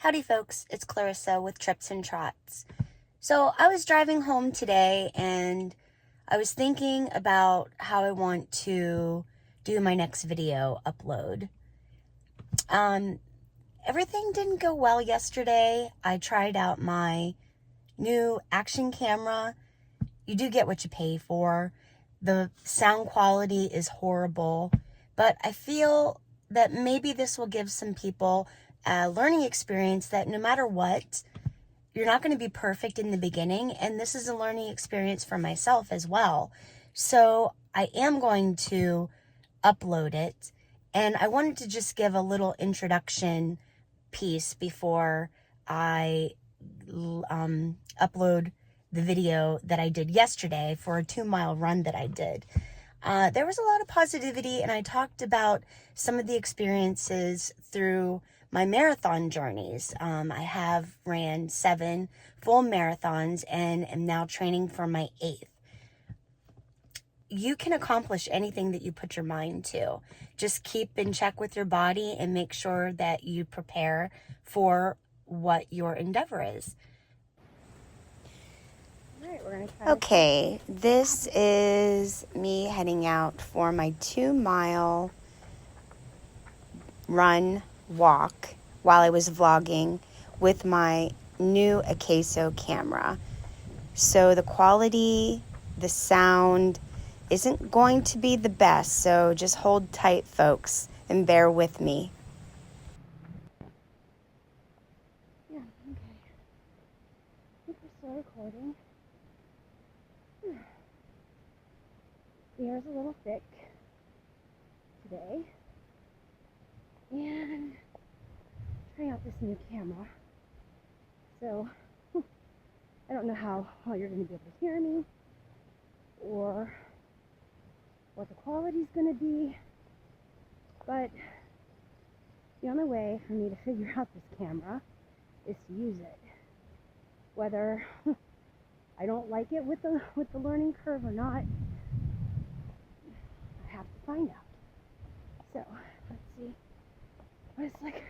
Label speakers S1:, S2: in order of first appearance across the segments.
S1: Howdy folks, it's Clarissa with Trips and Trots. So I was driving home today and I was thinking about how I want to do my next video upload. Everything didn't go well yesterday. I tried out my new action camera. You do get what you pay for. The sound quality is horrible, but I feel that maybe this will give some people a learning experience that no matter what, you're not going to be perfect in the beginning, and this is a learning experience for myself as well. So I am going to upload it, and I wanted to just give a little introduction piece before I upload the video that I did yesterday for a 2-mile run that I did. There was a lot of positivity, and I talked about some of the experiences through my marathon journeys. I have ran 7 full marathons and am now training for my 8th. You can accomplish anything that you put your mind to. Just keep in check with your body and make sure that you prepare for what your endeavor is. Okay, this is me heading out for my 2-mile run walk while I was vlogging with my new Acaso camera. So the quality, the sound isn't going to be the best, so just hold tight, folks, and bear with me. Yeah, okay. I think we're still recording. The air's a little thick today, and trying out this new camera. So I don't know how well you're going to be able to hear me or what the quality's going to be, but the only way for me to figure out this camera is to use it. Whether I don't like it with the learning curve or not, I have to find out. So let's see what it's like.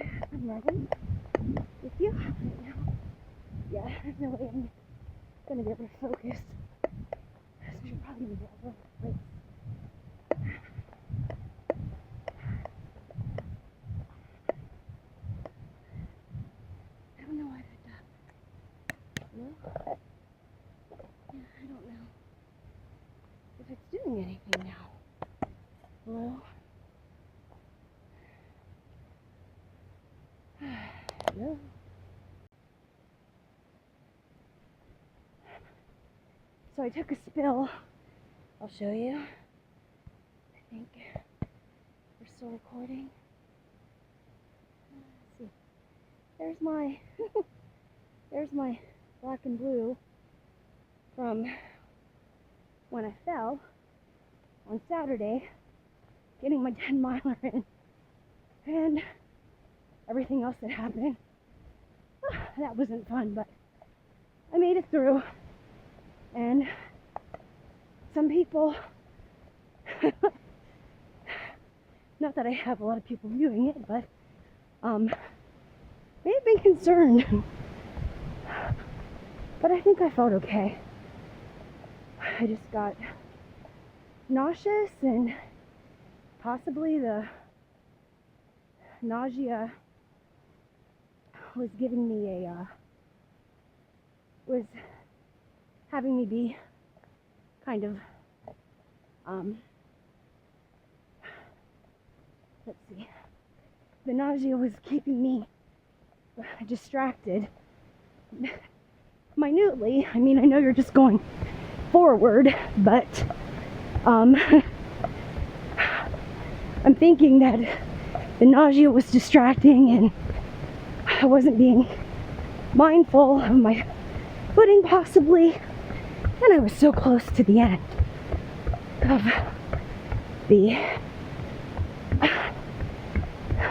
S1: I'm running with you right now. Yeah, there's no way I'm gonna be able to focus. So you're probably gonna be all over the place. I don't know why that does. No? Yeah, I don't know if it's doing anything now. Hello? Hello? So I took a spill. I'll show you. I think we're still recording. Let's see. There's my there's my black and blue from when I fell on Saturday, getting my 10-miler in, and everything else that happened. That wasn't fun, but I made it through. And some people, not that I have a lot of people viewing it, but may have been concerned. But I think I felt okay. I just got nauseous, and possibly the nausea was giving me was having me be kind of, let's see, the nausea was keeping me distracted. Minutely, I mean, I know you're just going forward, but I'm thinking that the nausea was distracting and I wasn't being mindful of my footing possibly, and I was so close to the end of the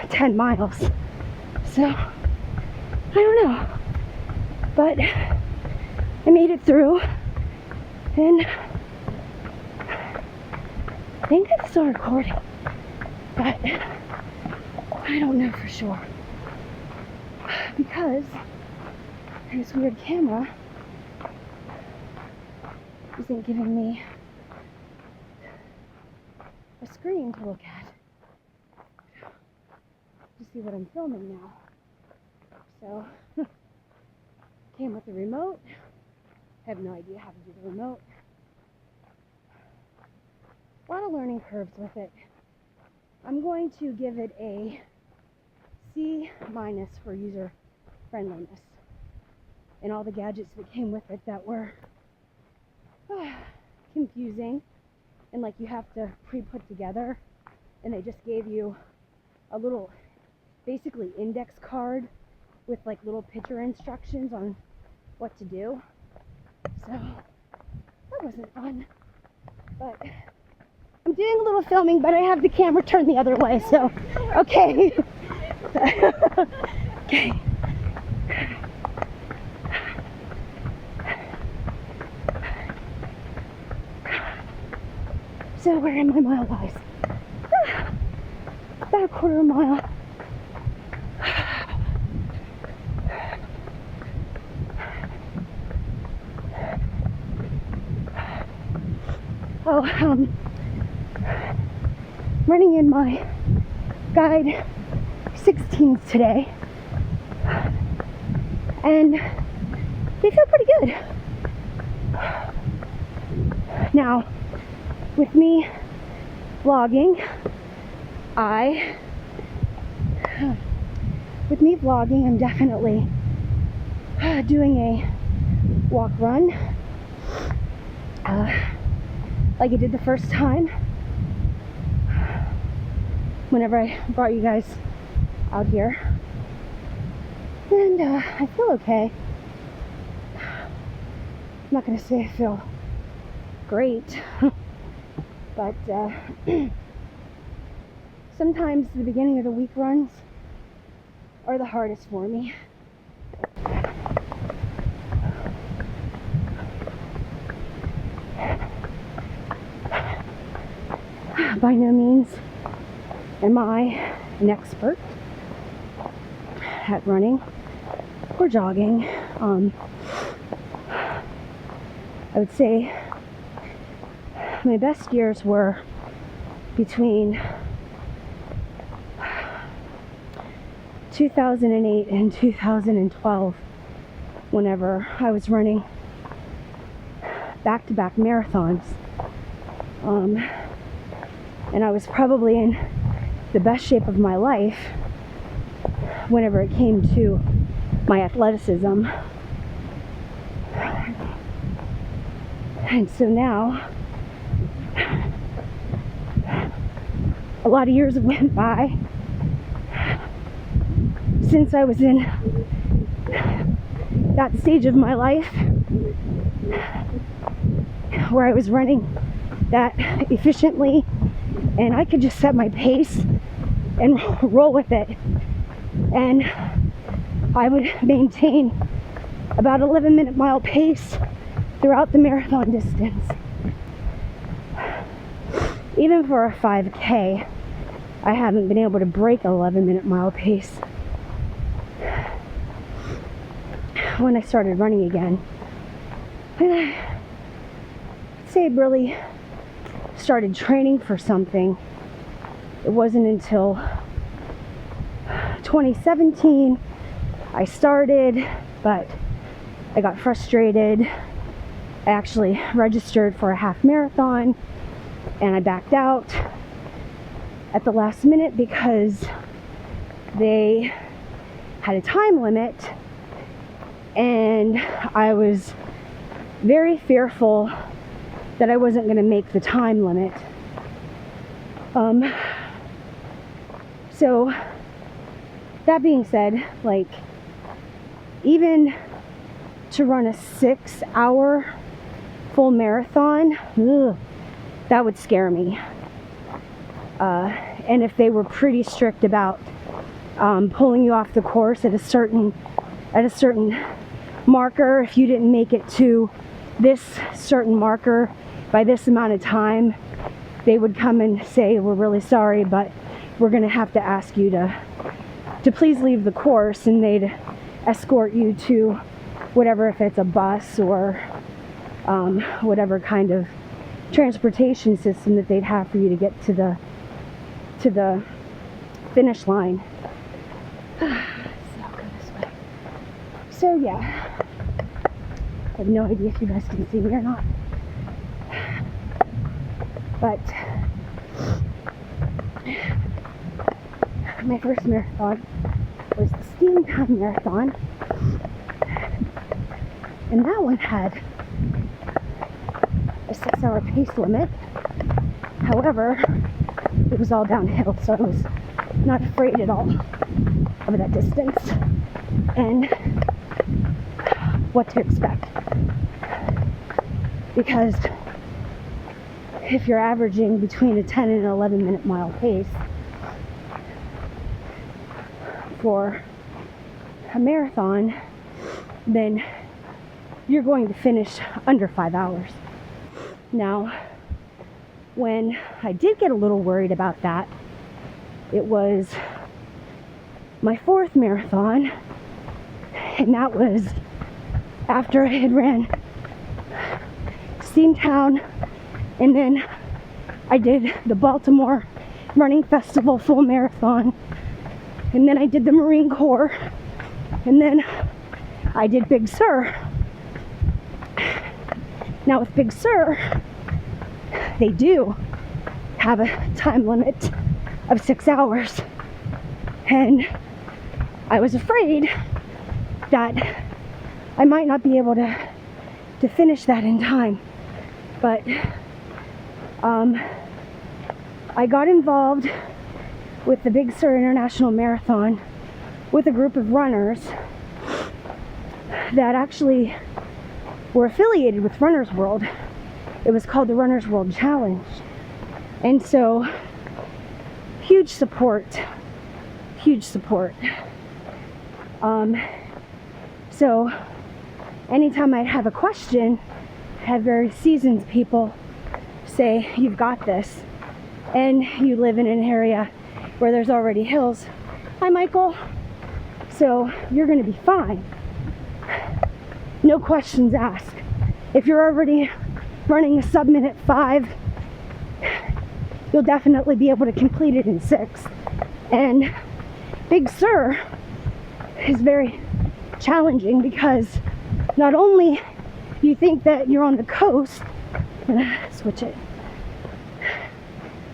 S1: 10 miles. So I don't know, but I made it through, and I think I'm still recording, but I don't know for sure. because this weird camera isn't giving me a screen to look at to see what I'm filming now. So, came with the remote. Have no idea how to do the remote. A lot of learning curves with it. I'm going to give it a C- for user friendliness, and all the gadgets that came with it that were confusing and like you have to pre-put together, and they just gave you a little basically index card with like little picture instructions on what to do. So that wasn't fun, but I'm doing a little filming, but I have the camera turned the other way, so okay. Okay. So we're in my mile, guys. About a quarter of a mile. Oh, running in my guide 16s today, and they feel pretty good. Now, with me vlogging, I'm definitely doing a walk run like I did the first time whenever I brought you guys out here, and I feel okay. I'm not gonna say I feel great, but sometimes the beginning of the week runs are the hardest for me. By no means am I an expert at running or jogging. I would say my best years were between 2008 and 2012, whenever I was running back-to-back marathons. And I was probably in the best shape of my life whenever it came to my athleticism. And so now, a lot of years have went by since I was in that stage of my life where I was running that efficiently, and I could just set my pace and roll with it, and I would maintain about 11-minute mile pace throughout the marathon distance. Even for a 5K, I haven't been able to break an 11-minute mile pace when I started running again. And I'd say I really started training for something. It wasn't until 2017 I started, but I got frustrated. I actually registered for a half marathon and I backed out at the last minute because they had a time limit, and I was very fearful that I wasn't going to make the time limit. So that being said, like, even to run a 6-hour full marathon, that would scare me. And if they were pretty strict about pulling you off the course at a certain marker, if you didn't make it to this certain marker by this amount of time, they would come and say, we're really sorry, but we're going to have to ask you to please leave the course, and they'd
S2: escort you to whatever, if it's a bus or whatever kind of transportation system that they'd have for you to get to the finish line. So I'll go this way. So yeah, I have no idea if you guys can see me or not, but my first marathon was the Steamtown Marathon, and that one had a 6-hour pace limit. However, it was all downhill, so I was not afraid at all of that distance and what to expect. Because if you're averaging between a 10 and 11 minute mile pace for a marathon, then you're going to finish under 5 hours. Now, when I did get a little worried about that, it was my 4th marathon, and that was after I had ran Steamtown, and then I did the Baltimore Running Festival full marathon, and then I did the Marine Corps, and then I did Big Sur. Now with Big Sur, they do have a time limit of 6 hours, and I was afraid that I might not be able to finish that in time, but I got involved with the Big Sur International Marathon with a group of runners that actually were affiliated with Runner's World. It was called the Runner's World Challenge. And so, huge support. So, anytime I'd have a question, I had very seasoned people say, "You've got this," and you live in an area where there's already hills. Hi, Michael. So you're going to be fine. No questions asked. If you're already running a sub-minute 5, you'll definitely be able to complete it in 6. And Big Sur is very challenging because not only you think that you're on the coast, I'm gonna switch it.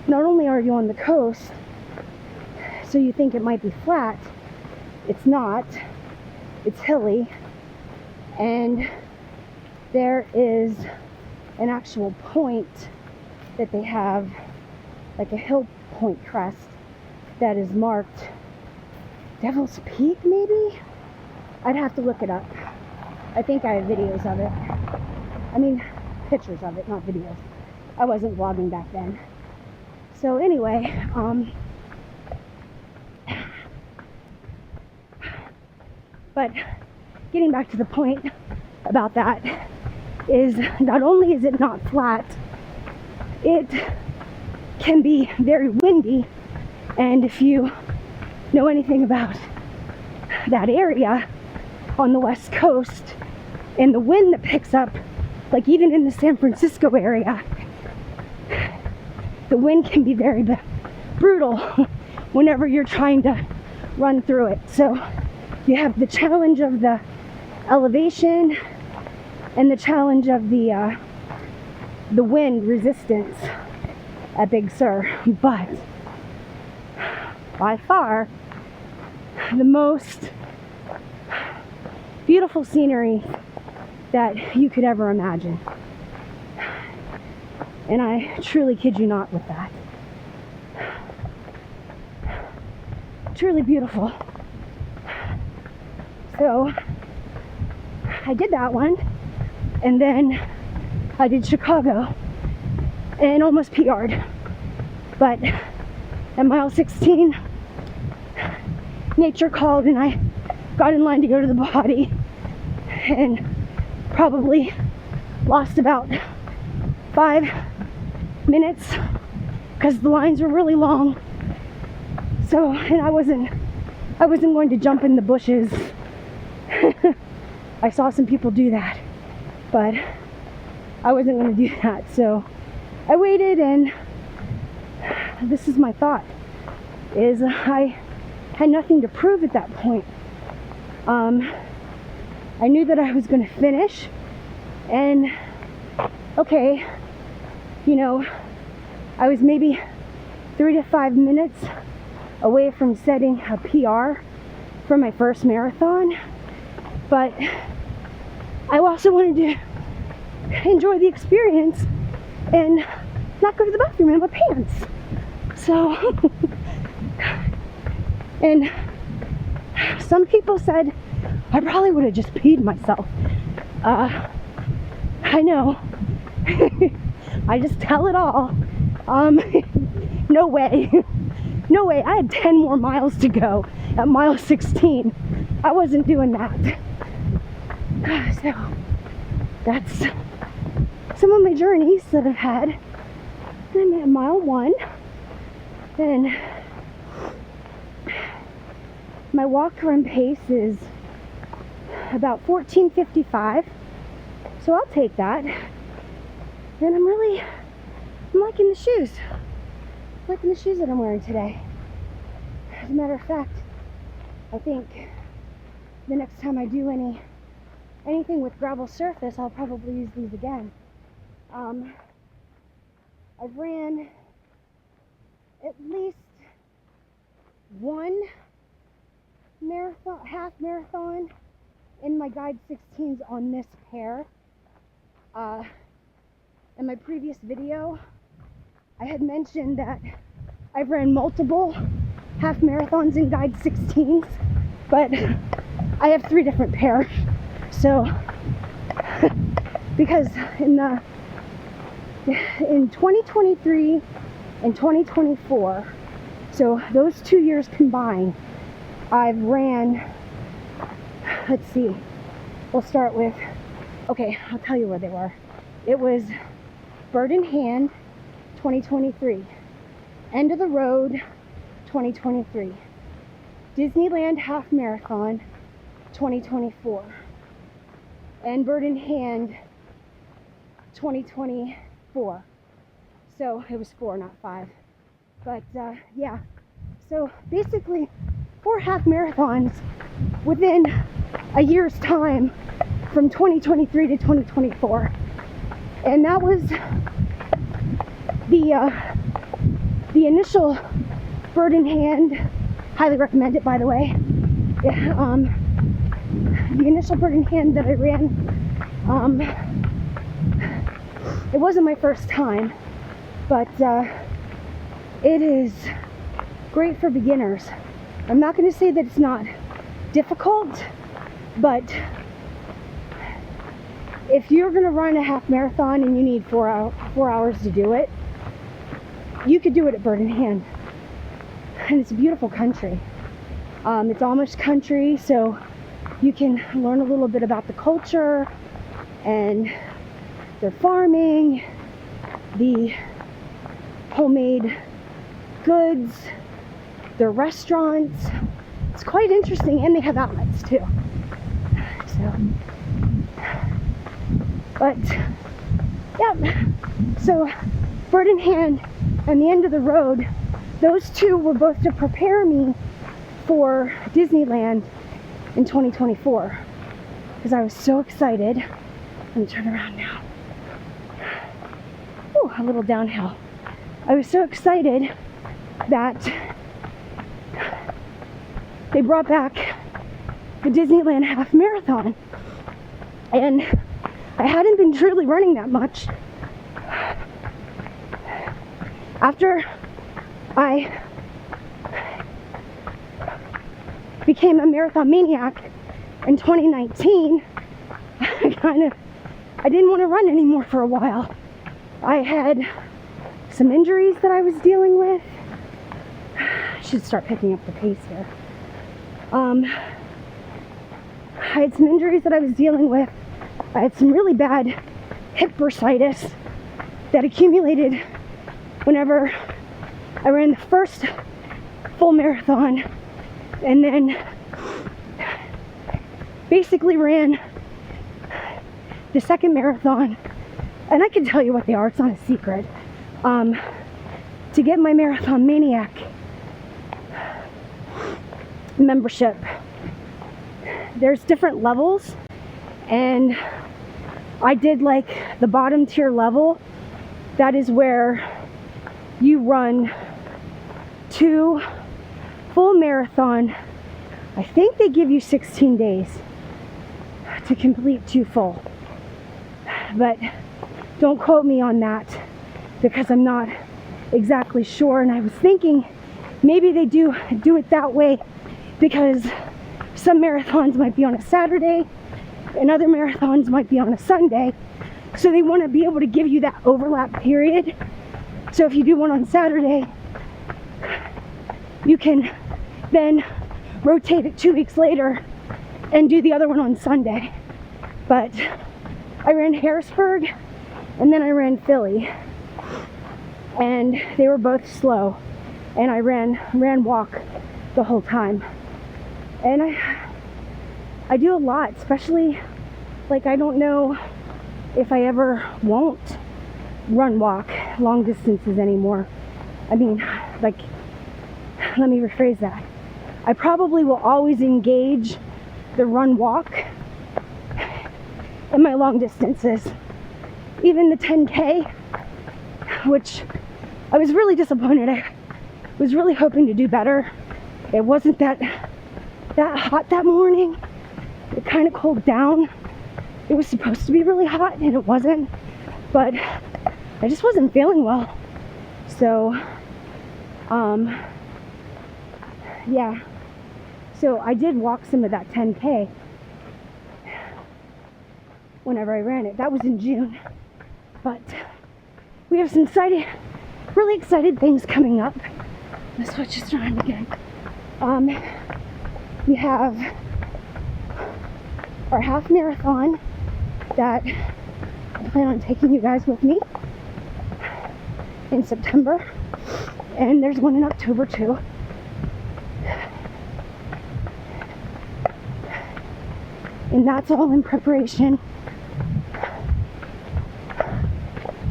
S2: Not only are you on the coast, so you think it might be flat. It's not. It's hilly, and there is an actual point that they have, like a hill point crest, that is marked Devil's Peak, maybe? I'd have to look it up. I think I have videos of it. I mean, pictures of it, not videos. I wasn't vlogging back then. So anyway, but getting back to the point about that is, not only is it not flat, it can be very windy, and if you know anything about that area on the West Coast and the wind that picks up, like even in the San Francisco area, the wind can be very brutal whenever you're trying to run through it. So you have the challenge of the elevation and the challenge of the wind resistance at Big Sur. But by far the most beautiful scenery that you could ever imagine. And I truly kid you not with that. Truly beautiful. So I did that one, and then I did Chicago and almost PR'd. But at mile 16, nature called and I got in line to go to the body, and probably lost about 5 minutes because the lines were really long. So, and I wasn't going to jump in the bushes I saw some people do that, but I wasn't going to do that. So I waited, and this is my thought, is I had nothing to prove at that point. I knew that I was going to finish, and okay, you know, I was maybe 3 to 5 minutes away from setting a PR for my first marathon, but I also wanted to enjoy the experience and not go to the bathroom in my pants. So, and some people said I probably would have just peed myself. I know. I just tell it all. No way. No way. I had 10 more miles to go at mile 16. I wasn't doing that. So that's some of my journeys that I've had. I'm at mile 1. Then my walk run pace is about 14:55. So I'll take that. And I'm liking the shoes. I'm liking the shoes that I'm wearing today. As a matter of fact, I think the next time I do anything with gravel surface, I'll probably use these again. I've ran at least one marathon, half marathon in my Guide 16s on this pair. In my previous video, I had mentioned that I've ran multiple half marathons in Guide 16s, but I have 3 different pairs. So, because in 2023 and 2024, so those 2 years combined, I've ran, let's see, we'll start with, okay, I'll tell you where they were. It was Bird in Hand, 2023. End of the Road, 2023. Disneyland Half Marathon, 2024. And Bird in Hand, 2024. So it was 4, not 5. But yeah, so basically 4 half marathons within a year's time from 2023 to 2024. And that was the initial Bird in Hand. Highly recommend it, by the way. The initial Bird in Hand that I ran, it wasn't my first time, but it is great for beginners. I'm not going to say that it's not difficult, but if you're going to run a half marathon and you need 4 hours to do it, you could do it at Bird in Hand. And it's a beautiful country. It's Amish country, so you can learn a little bit about the culture and their farming, the homemade goods, their restaurants. It's quite interesting, and they have outlets too. So, but yeah, so Bird in Hand and the End of the Road, those 2 were both to prepare me for Disneyland in 2024, because I was so excited. Let me turn around now. Ooh, a little downhill. I was so excited that they brought back the Disneyland Half Marathon, and I hadn't been truly running that much. After I became a Marathon Maniac in 2019, I didn't want to run anymore for a while. I had some injuries that I was dealing with. I should start picking up the pace here. I had some injuries that I was dealing with. I had some really bad hip bursitis that accumulated whenever I ran the first full marathon, and then basically ran the second marathon, and I can tell you what they are, it's not a secret, to get my Marathon Maniac membership. There's different levels, and I did like the bottom tier level. That is where you run 2 full marathon. I think they give you 16 days to complete 2 full, but don't quote me on that because I'm not exactly sure. And I was thinking maybe they do it that way because some marathons might be on a Saturday and other marathons might be on a Sunday, so they want to be able to give you that overlap period. So if you do one on Saturday, you can then rotate it 2 weeks later and do the other one on Sunday. But I ran Harrisburg and then I ran Philly, and they were both slow, and I ran walk the whole time. And I do a lot, especially like I don't know if I ever won't run walk long distances anymore. I mean, like, let me rephrase that. I probably will always engage the run walk in my long distances, even the 10K, which I was really disappointed. I was really hoping to do better. It wasn't that hot that morning. It kind of cooled down. It was supposed to be really hot and it wasn't, but I just wasn't feeling well. So yeah, so I did walk some of that 10K whenever I ran it. That was in June, but we have some really excited things coming up. Let's switch this around again. We have our half marathon that I plan on taking you guys with me in September, and there's one in October too. And that's all in preparation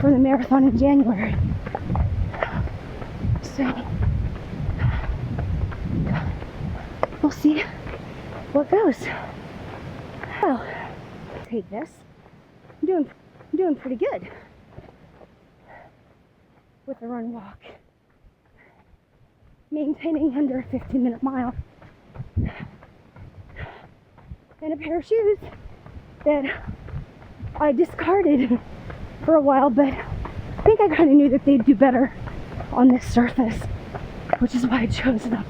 S2: for the marathon in January. So we'll see what goes. Well, take this. I'm doing pretty good with the run walk. Maintaining under a 15-minute mile. And a pair of shoes that I discarded for a while, but I think I kind of knew that they'd do better on this surface, which is why I chose them.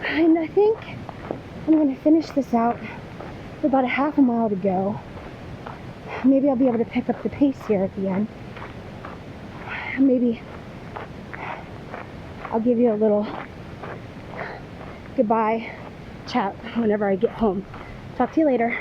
S2: And I think I'm going to finish this out with about a half a mile to go. Maybe I'll be able to pick up the pace here at the end. Maybe I'll give you a little goodbye chat whenever I get home. Talk to you later.